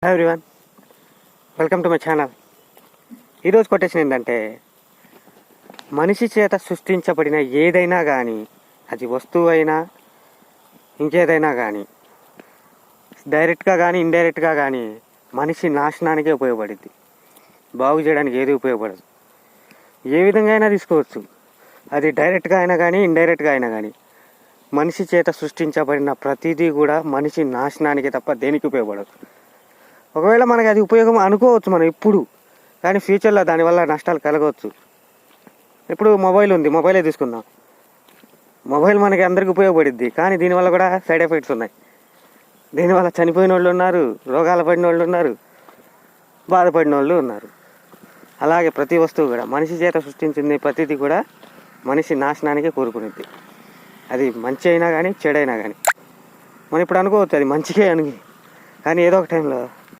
Hi everyone, welcome to my channel. ఈరోజు quotation ఏంటంటే, మనిషి చేత సృష్టించబడిన ఏదైనా కానీ, అది వస్తువు అయినా ఇంకేదైనా కానీ, డైరెక్ట్గా కానీ ఇండైరెక్ట్గా కానీ మనిషి నాశనానికే ఉపయోగపడుద్ది. బాగు చేయడానికి ఏది ఉపయోగపడదు. ఏ విధంగా అయినా తీసుకోవచ్చు. అది డైరెక్ట్గా అయినా కానీ ఇండైరెక్ట్గా అయినా కానీ మనిషి చేత సృష్టించబడిన ప్రతిదీ కూడా మనిషి నాశనానికి తప్ప దేనికి ఉపయోగపడదు. ఒకవేళ మనకి అది ఉపయోగం అనుకోవచ్చు మనం ఇప్పుడు, కానీ ఫ్యూచర్లో దానివల్ల నష్టాలు కలగవచ్చు. ఇప్పుడు మొబైల్ ఉంది, మొబైలే తీసుకుందాం. మొబైల్ మనకి అందరికీ ఉపయోగపడుద్ది, కానీ దీనివల్ల కూడా సైడ్ ఎఫెక్ట్స్ ఉన్నాయి. దీనివల్ల చనిపోయిన వాళ్ళు ఉన్నారు, రోగాలు పడిన వాళ్ళు ఉన్నారు, బాధపడిన వాళ్ళు ఉన్నారు. అలాగే ప్రతి వస్తువు కూడా మనిషి చేత సృష్టించింది ప్రతిదీ కూడా మనిషి నాశనానికి కోరుకునేది. అది మంచి అయినా కానీ చెడైనా కానీ మనం ఇప్పుడు అనుకోవచ్చు అది మంచిగా అని, కానీ ఏదో ఒక టైంలో